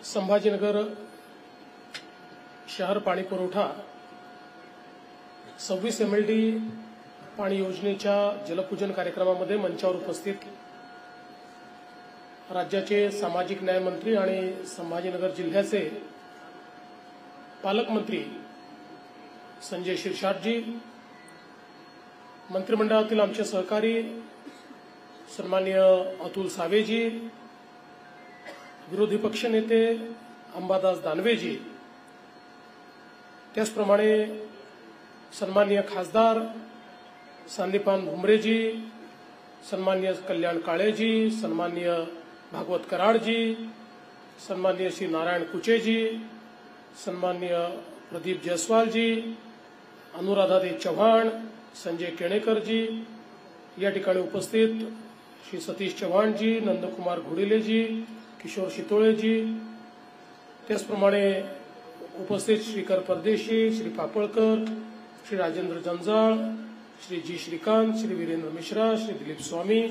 संभाजीनगर शहर पाणी पुरवठा 26 MLD पाणी योजनेच्या जलपूजन कार्यक्रमामध्ये मंचावर उपस्थित राज्याचे सामाजिक न्याय मंत्री आणि संभाजीनगर जिल्ह्याचे पालकमंत्री संजय शिरसाटजी, मंत्रिमंडळातील आमचे सहकारी सन्माननीय अतुल सावेजी, विरोधी पक्षनेते अंबादास दानवेजी, त्याचप्रमाणे सन्माननीय खासदार संदीपान भुमरेजी, सन्माननीय कल्याण काळेजी, सन्माननीय भागवत कराडजी, सन्माननीय श्री नारायण कुचेजी, सन्माननीय प्रदीप जयस्वालजी, अनुराधादेवी चव्हाण, संजय केणेकरजी, या ठिकाणी उपस्थित श्री सतीश चव्हाणजी, नंदकुमार घोडिलेजी, किशोर शितोळेजी, त्याचप्रमाणे उपस्थित श्रीकर परदेशी, श्री पापळकर, श्री राजेंद्र जंजाळ, श्री जी श्रीकांत, श्री वीरेंद्र मिश्रा, श्री दिलीप स्वामी,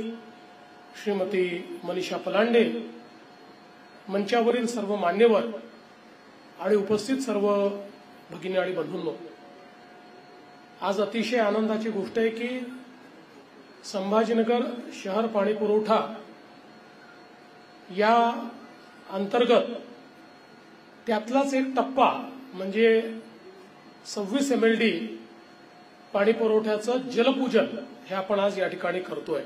श्रीमती मनीषा पलांडे, मंचावरील सर्व मान्यवर आणि उपस्थित सर्व भगिनी आणि बंधूंनो, आज अतिशय आनंदाची गोष्ट आहे की संभाजीनगर शहर पाणी पुरवठा या अंतर्गत त्यातलाच एक टप्पा म्हणजे 26 MLD पाणी पुरवठ्याचं जलपूजन हे आपण आज या ठिकाणी करतोय।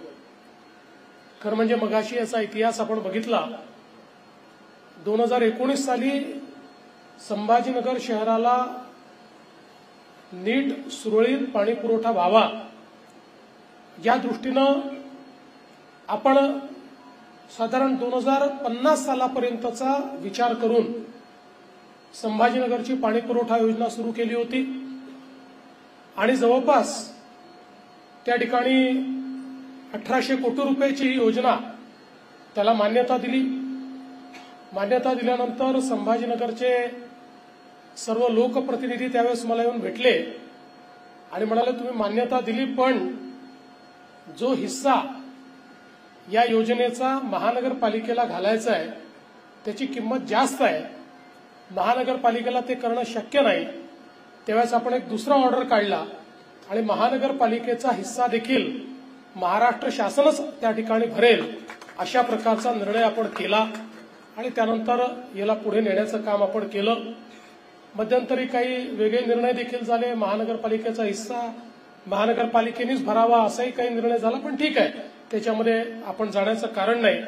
खरं म्हणजे मगाशी याचा इतिहास आपण बघितला। 2019 साली संभाजीनगर शहराला नीट सुरळीत पाणी पुरवठा व्हावा या दृष्टीनं आपण साधारण 2050 सालापर्यंतचा विचार करून संभाजीनगरची पाणी पुरवठा योजना सुरू केली होती आणि जवळपास त्या ठिकाणी 1800 कोटी रुपयाची ही योजना त्याला मान्यता दिली। मान्यता दिल्यानंतर संभाजीनगरचे सर्व लोकप्रतिनिधी त्यावेळेस मला येऊन भेटले आणि म्हणाले तुम्ही मान्यता दिली पण जो हिस्सा या योजनेचा महानगरपालिकेला घालायचा आहे त्याची किंमत जास्त आहे, महानगरपालिकेला ते करणं शक्य नाही। त्यावेळेस आपण एक दुसरा ऑर्डर काढला आणि महानगरपालिकेचा हिस्सा देखील महाराष्ट्र शासनच त्या ठिकाणी भरेल अशा प्रकारचा निर्णय आपण केला आणि त्यानंतर याला पुढे नेण्याचं काम आपण केलं। मध्यंतरी काही वेगळे निर्णय देखील झाले, महानगरपालिकेचा हिस्सा महानगरपालिकेनेच भरावा असाही काही निर्णय झाला, पण ठीक आहे, त्याच्यामध्ये आपण जाण्याचं कारण नाही।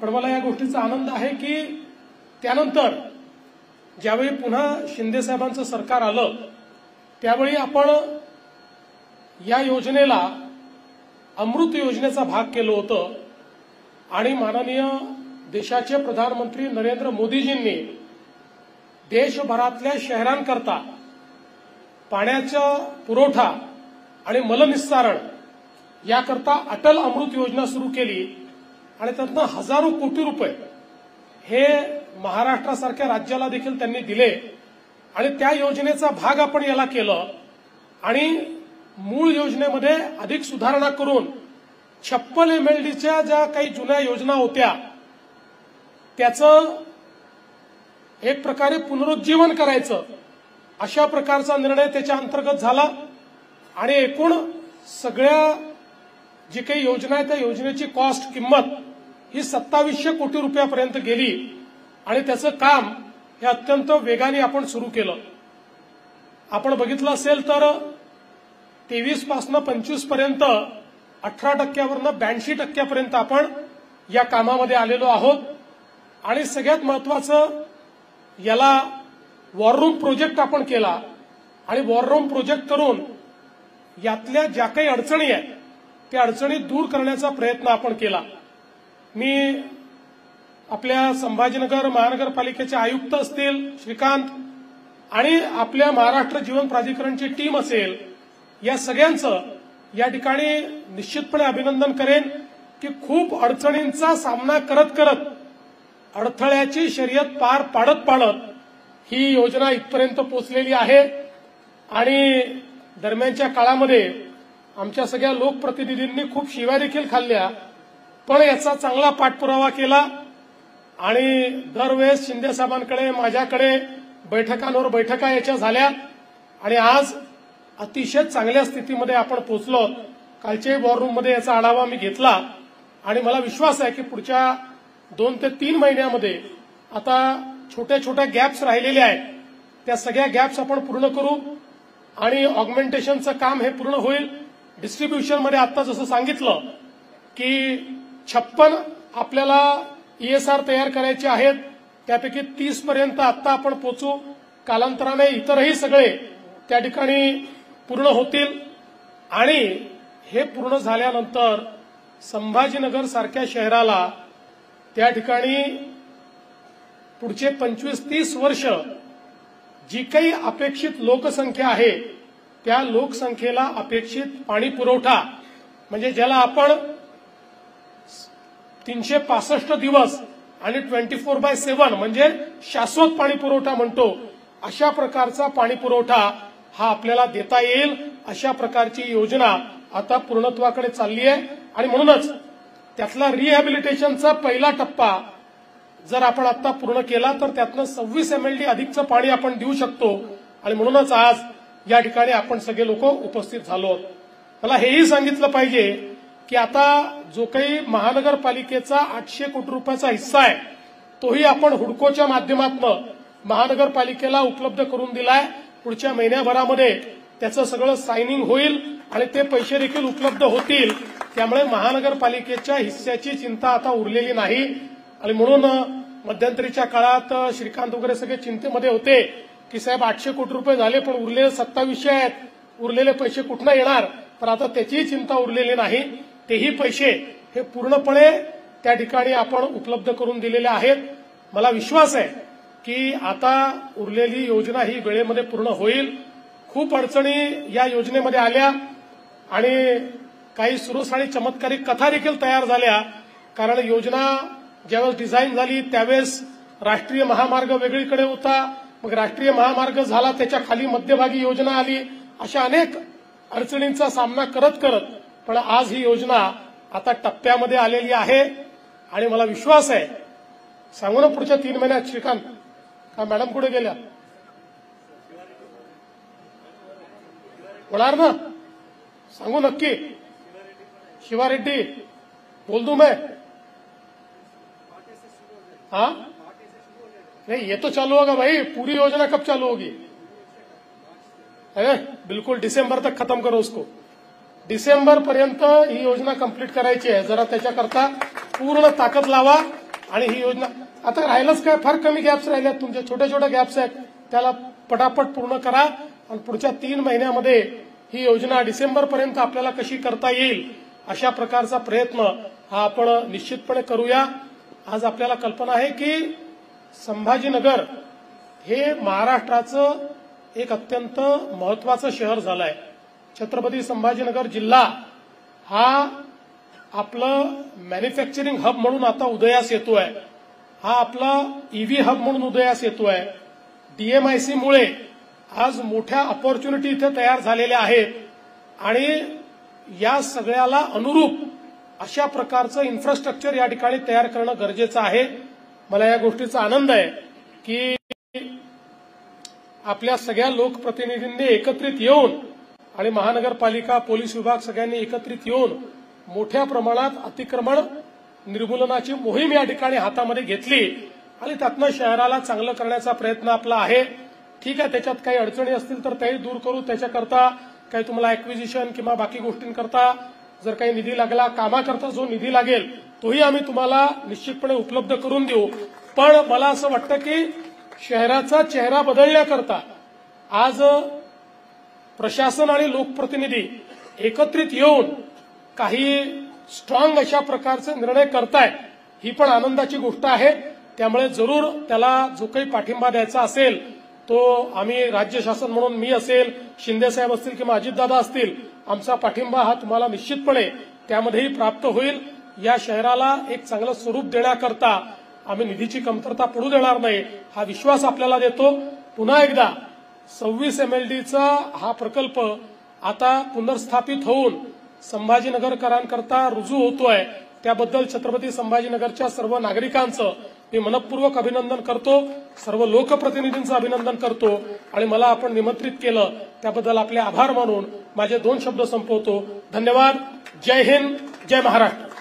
पण मला या गोष्टीचा आनंद आहे की त्यानंतर ज्यावेळी पुन्हा शिंदे साहेबांचं सरकार आलं त्यावेळी आपण या योजनेला अमृत योजनेचा भाग केलं होतं आणि माननीय देशाचे प्रधानमंत्री नरेंद्र मोदीजींनी देशभरातल्या शहरांकरता पाण्याचा पुरवठा आणि मलनिस्सारण याकरता अटल अमृत योजना सुरू केली आणि त्यातनं हजारो कोटी रुपये हे महाराष्ट्रासारख्या राज्याला देखील त्यांनी दिले आणि त्या योजनेचा भाग आपण याला केलं आणि मूळ योजनेमध्ये अधिक सुधारणा करून 56 MLDच्या ज्या काही जुन्या योजना होत्या त्याचं एक प्रकारे पुनरुज्जीवन करायचं अशा प्रकारचा निर्णय त्याच्या अंतर्गत झाला आणि एकूण सगळ्या जी काही योजना आहे त्या योजनेची कॉस्ट किंमत ही 2700 कोटी रुपयापर्यंत गेली आणि त्याचं काम हे अत्यंत वेगाने आपण सुरू केलं। आपण बघितलं असेल तर 23 पासून 25 पर्यंत 18% 82% आपण या कामामध्ये आलेलो आहोत आणि सगळ्यात महत्वाचं याला वॉर रूम प्रोजेक्ट आपण केला आणि वॉर रूम प्रोजेक्ट करून यातल्या ज्या काही अडचणी आहेत त्या अडचणी दूर करण्याचा प्रयत्न आपण केला। मी आपल्या संभाजीनगर महानगरपालिकेचे आयुक्त असतील श्रीकांत आणि आपल्या महाराष्ट्र जीवन प्राधिकरणची टीम असेल या सगळ्यांचं या ठिकाणी निश्चितपणे अभिनंदन करेन की खूप अडचणींचा सामना करत करत अडथळ्याची शर्यत पार पाडत ही योजना इथपर्यंत पोहोचलेली आहे आणि दरम्यानच्या काळामध्ये आमच्या सगळ्या लोकप्रतिनिधींनी खूप शिव्या देखील खाल्ल्या पण याचा चांगला पाठपुरावा केला आणि दरवेळेस शिंदे साहेबांकडे माझ्याकडे बैठकांवर बैठका याच्या झाल्या आणि आज अतिशय चांगल्या स्थितीमध्ये आपण पोहोचलो. कालच्या वॉर रूम मध्ये याचा आढावा मी घेतला आणि मला विश्वास आहे की पुढच्या 2 ते 3 महिन्यामध्ये आता छोट्या छोट्या गॅप्स राहिलेले आहेत, त्या सगळ्या गॅप्स आपण पूर्ण करू आणि ऑगमेंटेशनचं काम हे पूर्ण होईल. डिस्ट्रीब्युशनमध्ये आता जसं सांगितलं की 56 आपल्याला ESR तयार करायचे आहेत, त्यापैकी 30 पर्यंत आता आपण पोहोचू. कालांतराने इतरही सगळे त्या ठिकाणी पूर्ण होतील आणि हे पूर्ण झाल्यानंतर संभाजीनगर सारख्या शहराला त्या ठिकाणी पुढचे 25-30 वर्ष जी काही अपेक्षित लोकसंख्या आहे त्या लोकसंख्येला अपेक्षित पाणी पुरवठा म्हणजे ज्याला आपण 365 दिवस आणि 24/7 म्हणजे शाश्वत पाणी पुरवठा म्हणतो, अशा प्रकारचा पाणी पुरवठा हा आपल्याला देता येईल. अशा प्रकारची योजना आता पूर्णत्वाकडे चालली आहे आणि म्हणूनच त्यातला रिहॅबिलिटेशनचा पहिला टप्पा जर आपण आता पूर्ण केला तर त्यातनं 26 MLD अधिकचं पाणी आपण देऊ शकतो आणि म्हणूनच आज या ठिकाणी आपण सगळे लोक उपस्थित झालो. मला हेही सांगितलं पाहिजे की आता जो काही महानगरपालिकेचा 800 कोटी रुपयाचा हिस्सा आहे तोही आपण हुडकोच्या माध्यमातून महानगरपालिकेला उपलब्ध करून दिलाय. पुढच्या महिन्याभरामध्ये त्याचं सगळं सायनिंग होईल आणि ते पैसे देखील उपलब्ध होतील. त्यामुळे महानगरपालिकेच्या हिस्स्याची चिंता आता उरलेली नाही आणि म्हणून मध्यंतरीच्या काळात श्रीकांत वगैरे सगळे चिंतेमध्ये होते की साहेब 800 कोटी रुपये झाले पण उरलेले 2700 आहेत, उरलेले पैसे कुठनं येणार. तर आता त्याचीही चिंता उरलेली नाही, तेही पैसे हे पूर्णपणे त्या ठिकाणी आपण उपलब्ध करून दिलेले आहेत. मला विश्वास आहे की आता उरलेली योजना ही वेळेमध्ये पूर्ण होईल. खूप अडचणी या योजनेमध्ये आल्या आणि काही सुरूस आणि चमत्कारिक कथा देखील तयार झाल्या, कारण योजना ज्यावेळेस डिझाईन झाली त्यावेळेस राष्ट्रीय महामार्ग वेगळीकडे होता, मग राष्ट्रीय महामार्ग झाला त्याच्या खाली मध्यभागी योजना आली. अशा अनेक अडचणींचा सामना करत करत पण आज ही योजना आता टप्प्यामध्ये आलेली आहे आणि मला विश्वास आहे, सांगू ना पुढच्या 3 महिन्यात. श्रीकांत का मॅडम कुठे गेल्या? होणार ना? सांगू नक्की. शिवा रेड्डी बोल दूं मैं? हाँ नहीं, ये तो चालू होगा भाई. पूरी योजना कब चालू होगी? है बिल्कुल दिसंबर तक खत्म करो उसको. डिसेंबर पर्यंत ही योजना कंप्लीट करायची आहे. जरा त्याच्याकरता पूर्ण ताकद लावा आणि ही योजना आता राहिलंच काय, फार कमी गॅप्स राहिल्यात तुमच्या, छोट्या छोट्या गॅप्स आहेत, त्याला पटापट पूर्ण करा आणि पुढच्या 3 महिन्यामध्ये ही योजना डिसेंबर पर्यंत आपल्याला कशी करता येईल अशा प्रकारचा प्रयत्न हा आपण निश्चितपणे करूया. आज आपल्याला कल्पना आहे की संभाजीनगर हे महाराष्ट्राचं एक अत्यंत महत्वाचं शहर झालं आहे. छत्रपती संभाजीनगर जिल्हा हा आपलं मॅन्युफॅक्चरिंग हब म्हणून आता उदयास येतोय, हा आपला EV हब म्हणून उदयास येतोय. DMIC मुळे आज मोठ्या अपॉर्च्युनिटी इथे तयार झालेल्या आहेत आणि या सगळ्याला अनुरूप अशा प्रकारचं इन्फ्रास्ट्रक्चर या ठिकाणी तयार करणं गरजेचं आहे. मला या गोष्टीचा आनंद आहे की आपल्या सगळ्या लोकप्रतिनिधींनी एकत्रित येऊन आणि महानगरपालिका, पोलीस विभाग सगळ्यांनी एकत्रित येऊन मोठ्या प्रमाणात अतिक्रमण निर्मूलनाची मोहीम या ठिकाणी हातामध्ये घेतली आणि त्यातनं शहराला चांगलं करण्याचा प्रयत्न आपला आहे. ठीक आहे, त्याच्यात काही अडचणी असतील तर त्याही दूर करू. त्याच्याकरता काही तुम्हाला ऍक्विजिशन किंवा बाकी गोष्टींकरता जर काही निधी लागला, कामाकरता जो निधी लागेल तोही आम्ही तुम्हाला निश्चितपणे उपलब्ध करून देऊ. पण मला असं वाटतं की शहराचा चेहरा बदलण्याकरता आज प्रशासन आणि लोकप्रतिनिधी एकत्रित येऊन काही स्ट्रॉंग अशा प्रकारचे निर्णय करतायत, ही पण आनंदाची गोष्ट आहे. त्यामुळे जरूर त्याला जो काही पाठिंबा द्यायचा असेल तो आम्ही राज्य शासन म्हणून मी असेल, शिंदे साहेब असतील किंवा अजितदादा असतील, आमचा पाठिंबा हा तुम्हाला निश्चितपणे त्यामध्येही प्राप्त होईल. या शहराला एक चांगलं स्वरूप देण्याकरता आम्ही निधीची कमतरता पडू देणार नाही हा विश्वास आपल्याला देतो. पुन्हा एकदा 26 MLDचा हा प्रकल्प आता पुनर्स्थापित होऊन संभाजीनगरकरांकरता रुजू होतोय, त्याबद्दल छत्रपती संभाजीनगरच्या सर्व नागरिकांचं मी मनपूर्वक अभिनंदन करतो, सर्व लोकप्रतिनिधींचं अभिनंदन करतो आणि मला आपण निमंत्रित केलं त्याबद्दल आपले आभार मानून माझे 2 शब्द संपवतो. धन्यवाद. जय हिंद, जय महाराष्ट्र.